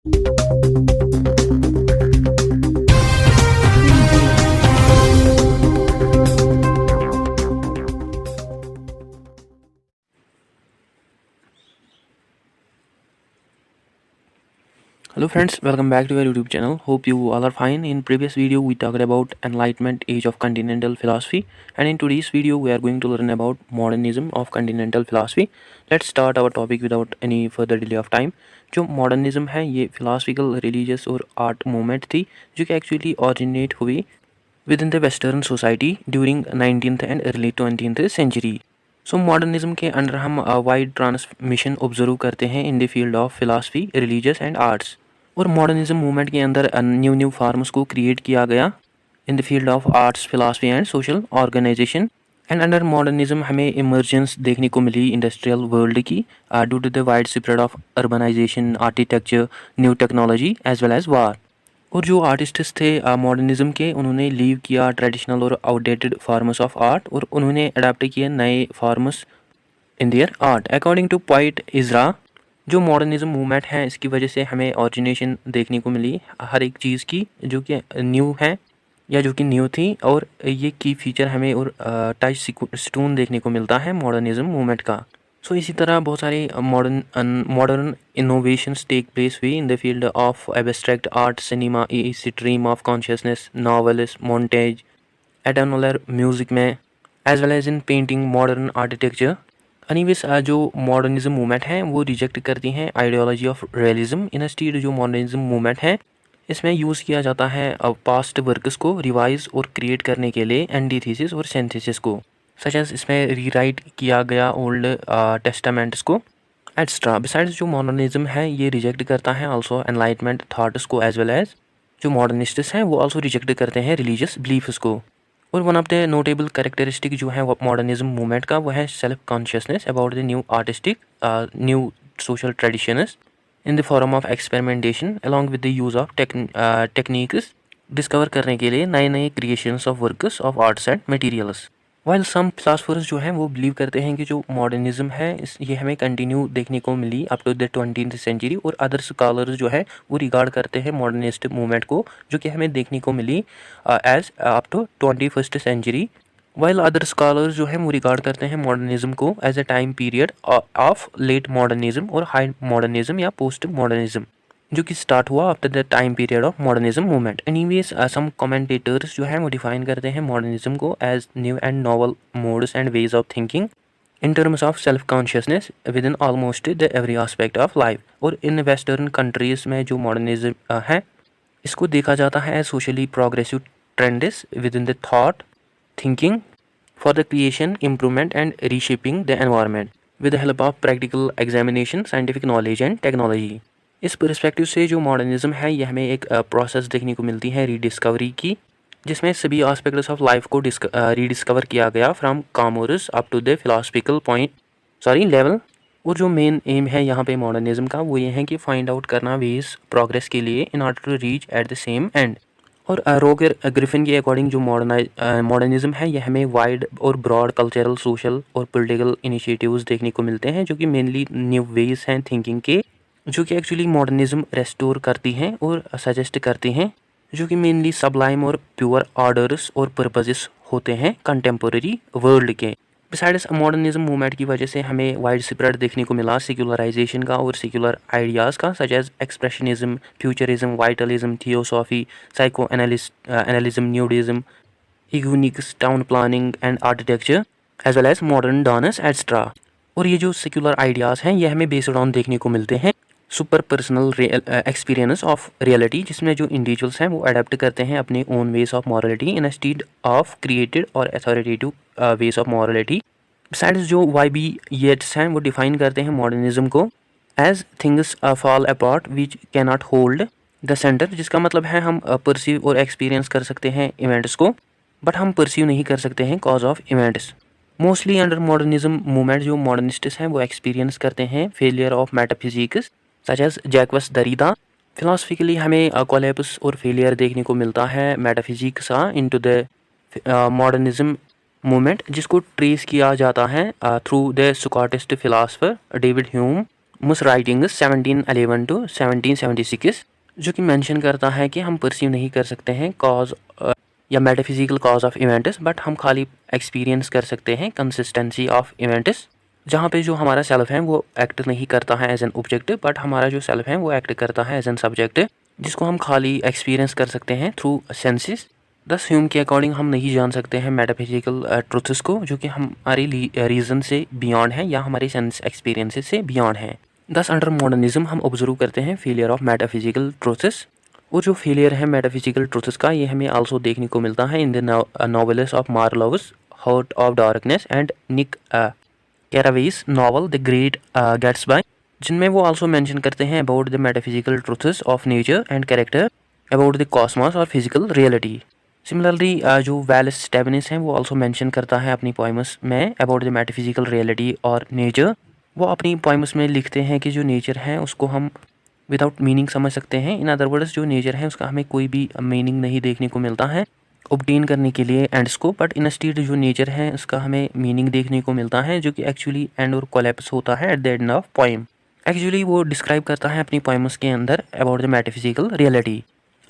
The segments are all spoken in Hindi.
Hello friends, welcome back to our YouTube channel. Hope you all are fine. In previous video we talked about Enlightenment age of continental philosophy, and in today's video we are going to learn about modernism of continental philosophy. Let's start our topic without any further delay of time. जो मॉडर्निज्म है ये फिलोसफिकल, रिलीजियस और आर्ट मूवमेंट थी जो कि एक्चुअली ऑरिजिनेट हुई within the western society during 19th and early 20th century. So modernism के अंडर हम वाइड ट्रांसमिशन ऑब्जर्व करते हैं in the field of philosophy, religious and arts. और मॉडर्निज्म मूवमेंट के अंदर न्यू फार्म्स को क्रिएट किया गया in the field of arts, philosophy and social organization. And under modernism हमें इमर्जेंस देखने को मिली इंडस्ट्रियल वर्ल्ड की due to the wide spread of urbanization, architecture, new technology as well as war. और जो आर्टिस्ट्स थे मॉडर्निज्म के, उन्होंने लीव किया ट्रेडिशनल और आउटडेटेड फॉर्म्स ऑफ आर्ट और उन्होंने अडाप्ट किए नए forms in their art. According to poet Ezra, जो मॉडर्निज्म मूवमेंट है इसकी वजह से हमें ऑरिजिनेशन देखने को मिली हर एक चीज़ की जो कि न्यू है या जो कि न्यू थी. और ये की फीचर हमें और टच स्टोन देखने को मिलता है मॉडर्निज्म मूवमेंट का. सो इसी तरह बहुत सारे मॉडर्न इनोवेशंस टेक प्लेस हुई in the field of abstract art, cinema, stream of consciousness, novels, montage, eternal music में, as well as in painting, modern architecture. Anyways जो मॉडर्निज्म मूवमेंट है वो रिजेक्ट करती हैं आइडियोलॉजी ऑफ रियलिज्म. इंस्टीड जो मॉडर्निज्म मूवमेंट है इसमें यूज़ किया जाता है पास्ट वर्क्स को रिवाइज और क्रिएट करने के लिए एंटीथेसिस और सिंथेसिस को, सच एज इसमें रीराइट किया गया ओल्ड टेस्टामेंट्स को एक्स्ट्रा. बिसाइड्स जो मॉडर्निज्म है ये रिजेक्ट करता है आल्सो एनलाइटमेंट थॉट्स को, एज वेल एज जो मॉडर्निस्ट्स हैं वो आल्सो रिजेक्ट करते हैं रिलीजियस बिलीफ्स को. और one of the notable characteristic जो है मॉडर्निज्म मूवमेंट का वो है self consciousness about the new artistic, new social traditions in the form of experimentation along with the use of techniques, discover करने के लिए नए नए creations of works of arts and materials. While some philosophers जो हैं वो बिलीव करते हैं कि जो मॉडर्निज्म है ये हमें कंटिन्यू देखने को मिली up to the 20th century, और अदर स्कॉलर्स जो है वो रिगार्ड करते हैं मॉडर्निस्ट मूवमेंट को जो कि हमें देखने को मिली as up to 21st century. While other scholars जो हैं वो रिगार्ड करते हैं मॉडर्निज्म को as a time period of late modernism और हाई मॉडर्निज्म या पोस्ट मॉडर्निज्म जो कि स्टार्ट हुआ after the time period of modernism movement. Anyways some commentators जो है वो डिफाइन करते हैं मॉडर्निज्म को as new and novel modes and ways of thinking in terms of self consciousness with in almost the every aspect of life. और इन वेस्टर्न कंट्रीज में जो मॉडर्निज्म है इसको देखा जाता है as socially progressive trends within the thought thinking for the creation, improvement and reshaping the environment with the help of practical examination, scientific knowledge and technology. इस पर्सपेक्टिव से जो मॉडर्निज्म है ये हमें एक प्रोसेस देखने को मिलती है रीडिस्कवरी की, जिसमें सभी आस्पेक्ट्स ऑफ लाइफ को रीडिस्कवर किया गया from commerce up to the philosophical level. और जो मेन एम है यहाँ पे मॉडर्निज्म का वो ये है कि फाइंड आउट करना वेज प्रोग्रेस के लिए in order to reach at the same end. और रोगर ग्रिफिन के अकॉर्डिंग जो मॉडर्निज्म है ये हमें वाइड और ब्रॉड कल्चरल, सोशल और पॉलिटिकल इनिशिएटिव्स देखने को मिलते हैं जो कि मेनली न्यू वेज हैं थिंकिंग के, जो कि एक्चुअली मॉडर्निज्म रेस्टोर करती हैं और सजेस्ट करती हैं, जो कि मेनली सबलाइम और प्योर ऑर्डर्स और पर्पसेस होते हैं कंटेम्पोरेरी वर्ल्ड के. बिसाइड्स मॉडर्निज्म मूवमेंट की वजह से हमें वाइड स्प्रेड देखने को मिला सेक्युलराइजेशन का और सेक्युलर आइडियाज़ का, such as expressionism, futurism, vitalism, theosophy, psycho analysis, nudism, eugenics, town planning and architecture as well as modern dance extra. और ये जो सेक्युलर आइडियाज़ हैं ये हमें बेस्ड ऑन देखने को मिलते हैं super personal experience of reality, जिसमें जो इंडिविजुअल्स हैं वो अडेप्ट करते हैं अपने own ways of morality instead of created और authoritative ways of morality. Besides जो वाई.बी. येट्स हैं वो डिफाइन करते हैं मॉडर्निज्म को as things fall apart which can not hold the centre, जिसका मतलब है हम परसीव और एक्सपीरियंस कर सकते हैं इवेंट्स को बट हम परसीव नहीं कर सकते हैं cause of events. Mostly under modernism movement जो मॉडर्निस्ट्स हैं वो एक्सपीरियंस करते हैं failure of metaphysics, such as Jacques Derrida. Philosophically हमें कोलैप्स और फेलियर देखने को मिलता है मेटाफिजिक्स का इनटू द मॉडर्निज्म मूवमेंट, जिसको ट्रेस किया जाता है through the Scottish philosopher David Hume मुस राइटिंग्स 1711 टू 1776, जो कि मेंशन करता है कि हम परसीव नहीं कर सकते हैं कॉज या metaphysical cause of events, but हम खाली एक्सपीरियंस कर सकते हैं कंसिस्टेंसी ऑफ इवेंट्स, जहाँ पे जो हमारा सेल्फ है वो एक्ट नहीं करता है एज एन ऑब्जेक्ट, बट हमारा जो सेल्फ है वो एक्ट करता है एज एन सब्जेक्ट, जिसको हम खाली एक्सपीरियंस कर सकते हैं थ्रू सेंसेस। दस ह्यूम के अकॉर्डिंग हम नहीं जान सकते हैं मेटाफिजिकल ट्रुथ्स को, जो कि हमारे रीज़न से बियॉन्ड है या हमारे सेंस एक्सपीरियंसेस से बियॉन्ड है। दस अंडर मॉडर्निज्म हम ऑब्जर्व करते हैं फेलियर ऑफ मेटाफिजिकल ट्रुथ्स, और जो फेलियर है मेटाफिजिकल ट्रुथ्स का ये हमें आल्सो देखने को मिलता है in the novels of Marlow's, Heart of Darkness and Nick Carraway's novel the Great Gatsby, जिनमें वो आल्सो मेंशन करते हैं about the metaphysical truths of nature and character, about the cosmos और फिजिकल रियलिटी। सिमिलरली जो वेलिस स्टेबनिस हैं वो आल्सो मेंशन करता है अपनी पोइमस में अबाउट द मेटाफिजिकल रियलिटी और नेचर। वो अपनी पोइमस में लिखते हैं कि जो नेचर है उसको हम विदाउट मीनिंग समझ सकते हैं। इन अदर वर्ड्स जो नेचर है उसका हमें कोई भी मीनिंग नहीं देखने को मिलता है ऑब्टेन करने के लिए एंड्स को, बट इंस्टीड जो नेचर है उसका हमें मीनिंग देखने को मिलता है, जो कि एक्चुअली एंड और कोलैप्स होता है at the end of poem. Actually वो डिस्क्राइब करता है अपनी पोइमस के अंदर about the metaphysical reality.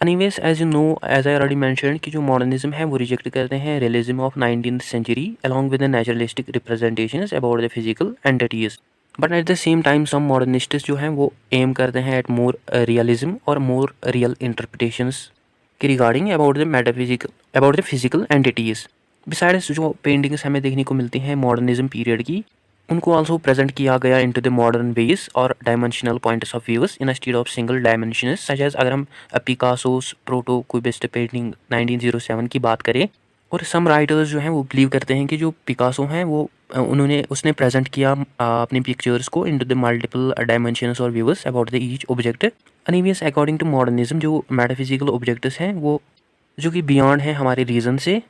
Anyways as you know, as I already mentioned कि जो मॉडर्निज्म है वो रिजेक्ट करते हैं realism of 19th century along with the naturalistic representations about the physical entities, but at the same time some modernists जो हैं वो एम करते हैं एट मोर रियलिज्म और मोर रियल इंटरप्रिटेशंस के regarding about the physical entities. Besides जो पेंटिंग्स हमें देखने को मिलती हैं मॉडर्निज्म पीरियड की, उनको आल्सो प्रेजेंट किया गया इनटू द मॉडर्न वेज और dimensional points of views instead of single dimensions, such as अगर हम पिकासोस प्रोटो क्यूबिस्ट पेंटिंग 1907 की बात करें, और सम राइटर्स जो हैं वो बिलीव करते हैं कि जो पिकासो हैं वो उसने प्रेजेंट किया अपनी पिक्चर्स को इनटू द मल्टीपल डायमेंशंस और views about the each object. Anyways according to modernism जो मेटाफिजिकल ऑब्जेक्ट्स हैं वो जो कि बियॉन्ड है हमारे रीज़न से,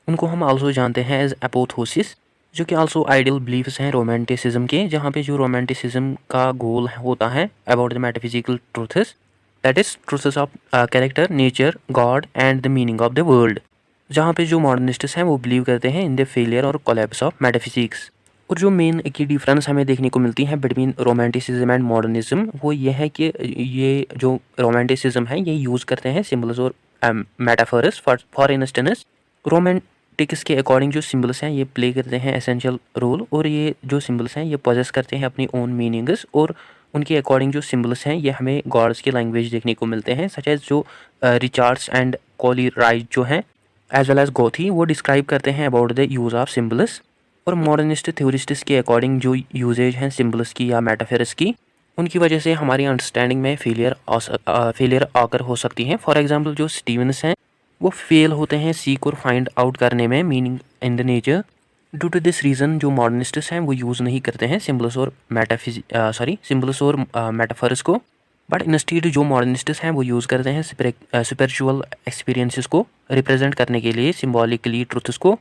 उनको हम आल्सो जानते हैं एज एपोथोसिस, जो कि आल्सो आइडियल बिलीव्स हैं रोमांटिसिज्म के, जहाँ पे जो रोमांटिसिज्म का गोल होता है about the metaphysical truths, that is truths of character, nature, God and the meaning of the world, जहाँ पे जो मॉडर्निस्ट्स हैं वो बिलीव करते हैं इन द फेलियर और कोलैप्स ऑफ मेटाफिजिक्स। और जो मेन की डिफरेंस हमें देखने को मिलती है बिटवीन रोमांटिसिज्म एंड मॉडर्निज्म वो ये है कि ये जो रोमांटिसिज्म है ये यूज़ करते हैं सिम्बल्स और मेटाफर्स। फॉर इंस्टेंस रोमांटिक्स के अकॉर्डिंग जो सिम्बल्स हैं ये प्ले करते हैं एसेंशियल रोल, और ये जो सिम्बल्स हैं ये पोजेस करते हैं अपनी ओन मीनिंग्स, और उनके अकॉर्डिंग जो सिम्बल्स हैं ये हमें गॉड्स की लैंग्वेज देखने को मिलते हैं, सच एज जो रिचार्ड्स एंड कोलीराइट जो हैं एज वेल एज गोथी वो डिस्क्राइब करते हैं about the use of symbols. और मॉडर्निस्ट थ्योरिस्ट्स के अकॉर्डिंग जो यूजेज हैं सिम्बल्स की या मेटाफर्स की, उनकी वजह से हमारी अंडरस्टैंडिंग में फेलियर आकर हो सकती है। फॉर एग्जांपल जो स्टीवन्स हैं वो फेल होते हैं सीक और फाइंड आउट करने में meaning in the nature. Due to this reason जो मॉडर्निस्ट्स हैं वो यूज़ नहीं करते हैं सिम्बल्स और सिम्बल्स और मेटाफर्स को, बट इंस्टीड जो मॉडर्निस्ट्स हैं वो यूज़ करते हैं स्पिरिचुअल एक्सपीरियंसेस को रिप्रेजेंट करने के लिए सिम्बॉलिकली ट्रुथ्स को,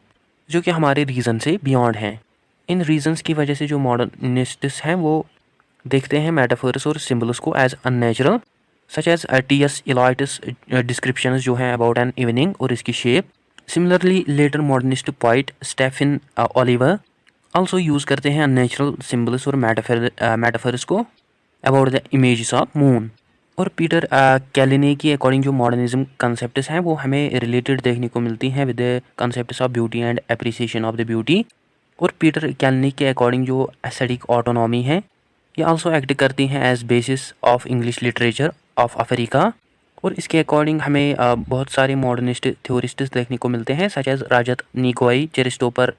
जो कि हमारे रीज़न से बियॉन्ड हैं। इन रीजंस की वजह से जो मॉडर्निस्ट्स हैं वो देखते हैं मेटाफर्स और सिम्बल्स को as unnatural, such as T S. Eliot's description जो हैं अबाउट एन इवनिंग और इसकी शेप। Similarly later modernist poet Stephen Oliver also use करते हैं अननेचुरल सिम्बल्स और मेटाफर्स को about the images of moon. और पीटर कैलिने की अकॉर्डिंग जो मॉडर्निज्म कंसेप्ट्स हैं वो हमें रिलेटेड देखने को मिलती हैं with the concepts of beauty and appreciation of the beauty. और पीटर कैलिने के अकॉर्डिंग जो एस्थेटिक ऑटोनॉमी है ये आल्सो एक्ट करती हैं as basis of English literature of Africa. और इसके अकॉर्डिंग हमें बहुत सारे मॉडर्निस्ट थ्योरिस्ट्स देखने को मिलते हैं such as Rajat Neogy, Christopher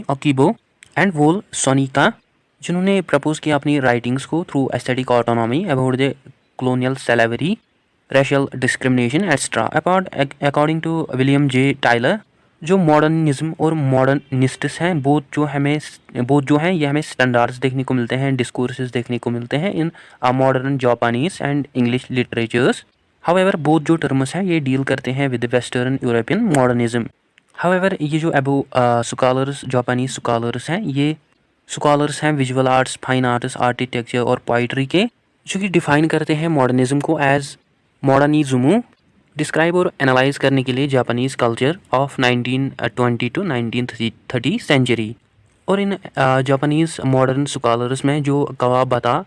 Okigbo and Wole Soyinka, जिन्होंने प्रपोज किया अपनी राइटिंग्स को through aesthetic autonomy about the colonial slavery, racial discrimination etcetera. According to William J Tyler जो मॉडर्निज्म और मॉडर्निस्ट्स हैं बोथ जो हैं ये हमें स्टैंडर्ड्स देखने को मिलते हैं, डिस्कोर्सेस देखने को मिलते हैं in modern Japanese and English literatures. However both जो टर्म्स हैं ये डील करते हैं with western European modernism. However ये जो अबो स्कॉलर्स जापानीज स्कॉलर्स हैं ये स्कॉलर्स हैं visual arts, fine arts, architecture और पोइट्री के, जो कि डिफाइन करते हैं मॉडर्निज्म को एज मॉडर्निज्मो। डिस्क्राइब और एनालाइज करने के लिए Japanese culture of 1920 to 1930 century. और इन जापानीज मॉडर्न स्कॉलर्स में जो कवाबाता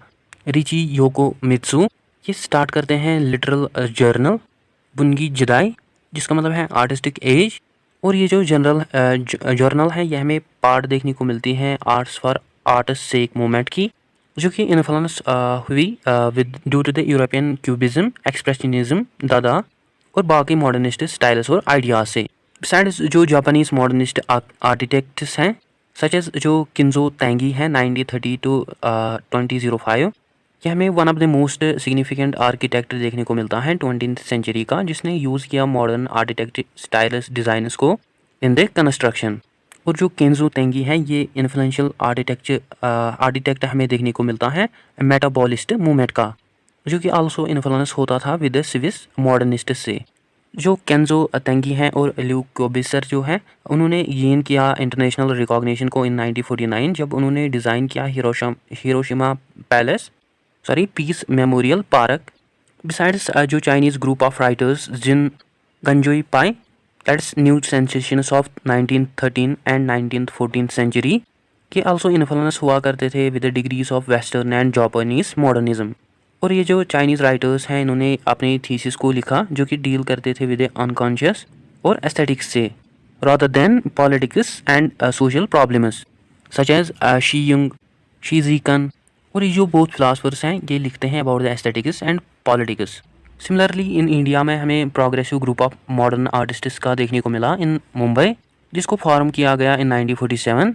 रिची योको मित्सु ये स्टार्ट करते हैं लिटरल जर्नल बुनगी जिदाई, जिसका मतलब है आर्टिस्टिक एज। और ये जो जर्नल है ये हमें पार्ट देखने को मिलती है आर्ट्स फॉर आर्टिस्ट से एक मूवमेंट की, जो कि इन्फ्लुएंस हुई with due to the European cubism, expressionism, Dada और बाकी मॉडर्निस्ट स्टाइल्स और आइडियाज से। बिसाइड्स जो जापानीज मॉडर्निस्ट आर्किटेक्ट्स हैं सच एज जो किंजो तैंगी है 1930 टू 2005, ये हमें one of the most significant architect देखने को मिलता है 20th सेंचुरी का, जिसने यूज़ किया मॉडर्न आर्किटेक्ट स्टाइलिश डिज़ाइनर्स को इन द कंस्ट्रक्शन। और जो केंजो तेंगी है ये इन्फ्लुएंशियल आर्किटेक्ट हमें देखने को मिलता है मेटाबॉलिस्ट मूवमेंट का, जो कि आल्सो इन्फ्लुएंस होता था विद द स्विस मॉडर्निस्ट से। जो केंजो तेंगी हैं और ल्यू कोबिसर जो है उन्होंने गेन किया इंटरनेशनल रिकॉग्निशन को इन 1949 जब उन्होंने डिज़ाइन किया Hiroshima Peace Memorial Park. Besides जो Chinese group of writers Xin Ganjue Pai that's new sensations of 1913 and 1914 century के आल्सो इन्फ्लुएंस हुआ करते थे with the degrees of western and Japanese modernism. और ये जो चाइनीज़ राइटर्स हैं इन्होंने अपनी थीसिस को लिखा जो कि डील करते थे विद अनकॉन्शियस और एस्थेटिक्स से rather than politics and social problems such as Shi Yung, Shi Zhecun. और ये जो बहुत फिलासफर्स हैं ये लिखते हैं about the aesthetics and politics. Similarly in India में हमें progressive group of modern artists का देखने को मिला इन मुंबई, जिसको फॉर्म किया गया इन 1947,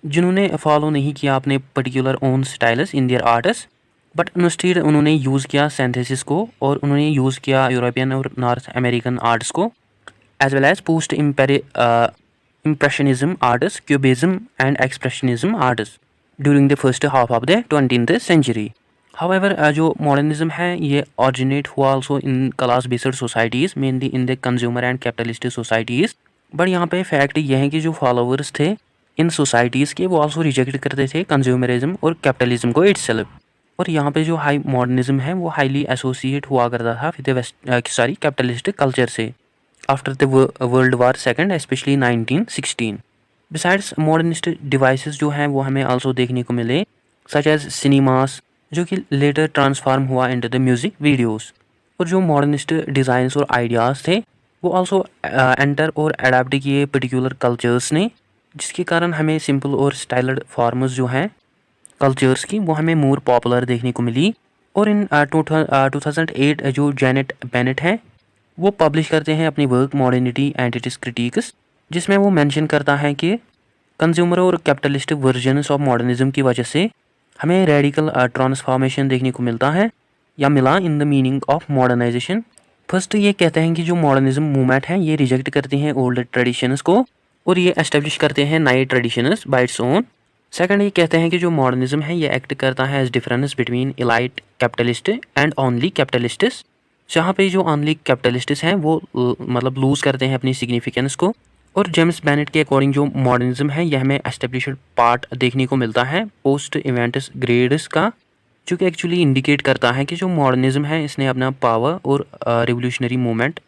जिन्होंने फॉलो नहीं किया अपने particular own styles in their arts, but instead उन्होंने यूज़ किया सिंथेसिस को और उन्होंने यूज़ किया यूरोपियन और नॉर्थ अमेरिकन आर्ट्स को as well as post impressionism arts, cubism and expressionism arts during the first half of the 20th century. However जो मॉडर्निज्म है ये ऑरिजिनेट हुआ also in class based societies, mainly in the consumer and capitalist societies. But यहाँ पे फैक्ट ये है कि जो फॉलोअर्स थे इन सोसाइटीज़ के वो आल्सो रिजेक्ट करते थे कंज्यूमरिज्म और कैपिटलिज्म को इटसेल्फ। और यहाँ पे जो हाई मॉडर्निज्म है वो हाईली एसोसिएट हुआ करता था विद कैपिटलिस्ट कल्चर से after the world war second, specially 1916। Besides modernist devices जो हैं वो हमें आल्सो देखने को मिले सच एज सिनेमास, जो कि लेटर ट्रांसफॉर्म हुआ इनटू द म्यूज़िक वीडियोस। और जो मॉडर्निस्ट डिज़ाइंस और आइडियाज़ थे वो आल्सो एंटर और अडाप्ट किए पर्टिकुलर कल्चर्स ने, जिसके कारण हमें सिंपल और स्टाइल्ड फॉर्म्स जो हैं कल्चर्स की वो हमें मोर पॉपुलर देखने को मिली। और इन 2008 जो जेनेट बेनेट है वो पब्लिश करते हैं अपनी work modernity and it's critics, जिसमें वो मेंशन करता है कि कंज्यूमर और कैपिटलिस्ट वर्जन्स ऑफ मॉडर्निज्म की वजह से हमें रेडिकल ट्रांसफॉर्मेशन देखने को मिलता है या मिला in the meaning of modernisation. First ये कहते हैं कि जो मॉडर्निज्म मूवमेंट है ये रिजेक्ट करती हैं ओल्ड ट्रेडिशंस को और ये एस्टेब्लिश करते हैं नए traditions bye its own. Second ये कहते हैं कि जो मॉडर्निज्म है ये एक्ट करता है age difference between elite capitalist and only capitalists, जहाँ पे जो ओनली कैपिटलिस्ट्स हैं वो मतलब लूज़ करते हैं अपनी सिग्निफिकेंस को। और जेम्स बेनेट के अकॉर्डिंग जो मॉडर्निज्म है यह हमें एस्टेब्लिश्ड पार्ट देखने को मिलता है पोस्ट इवेंट्स ग्रेड्स का, जो कि एक्चुअली इंडिकेट करता है कि जो मॉडर्निज्म है इसने अपना पावर और रिवोल्यूशनरी मूवमेंट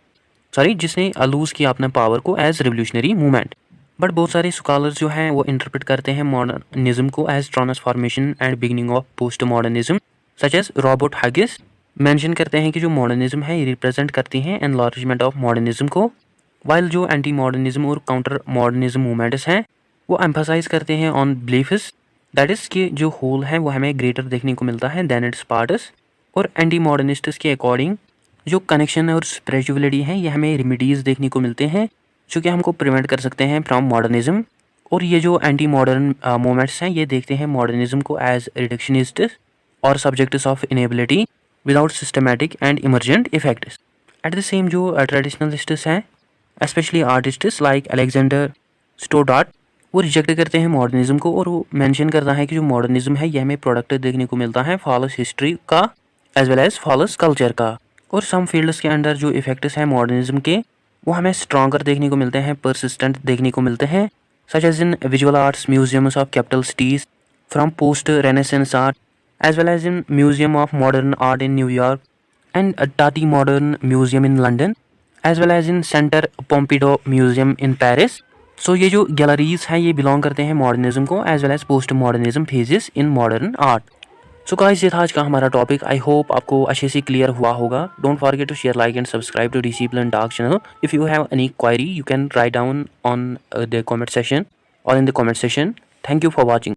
जिसने लूज़ किया अपने पावर को एज रिवोल्यूशनरी मूवमेंट। बट बहुत सारे स्कॉलर्स जो हैं वो इंटरप्रेट करते हैं मॉडर्निज्म को as transformation and beginning of post modernism, such as Robert Hughes mention करते हैं कि जो मॉडर्निज्म है ये रिप्रेजेंट करती हैं एनलार्जमेंट ऑफ मॉडर्निज्म को, वाइल जो एंटी मॉडर्निज्म और काउंटर मॉडर्निज्म मूवमेंट्स हैं वो एम्फसाइज करते हैं ऑन बिलीफ्स दैट इज़ कि जो होल है वो हमें ग्रेटर देखने को मिलता है दैन इट्स पार्ट्स। और एंटी मॉडर्निस्ट्स के अकॉर्डिंग जो कनेक्शन और स्पिरिचुअलिटी है ये हमें रेमिडीज़ देखने को मिलते हैं जो कि हमको प्रिवेंट कर सकते हैं फ्रॉम मॉडर्निज्म। और ये जो एंटी मॉडर्न मूवमेंट्स हैं ये देखते हैं मॉडर्निज्म को एज रिडक्शनिस्ट और subjects of inability without systematic and emergent effects. Eight the same जो ट्रेडिशनलिस्ट्स हैं स्पेशली आर्टिस्ट्स लाइक अलेक्जेंडर स्टोडार्ट वो रिजेक्ट करते हैं मॉडर्निज्म को और वो मेंशन करता है कि जो मॉडर्निज्म है यह हमें प्रोडक्ट देखने को मिलता है फॉलस हिस्ट्री का as well as false culture का। और सम फील्ड्स के अंदर जो इफेक्ट्स हैं मॉडर्निज्म के वो हमें स्ट्रॉन्गर देखने को मिलते हैं, परसिस्टेंट देखने को मिलते हैं, such as in visual arts museums of capital cities from post renaissance art as well as in museum of modern art in New York and Tate modern museum in London as well as in Center Pompidou Museum in Paris. So ये जो गैलरीज हैं ये बिलोंग करते हैं मॉडर्निज्म को as well as post modernism phases in modern art. So guys ये था आज का हमारा टॉपिक। आई होप आपको अच्छे से क्लियर हुआ होगा। Don't forget to share, like and subscribe to Discipline Dark channel. If you have any query you can write down on the comment section or in the comment section. Thank you for watching.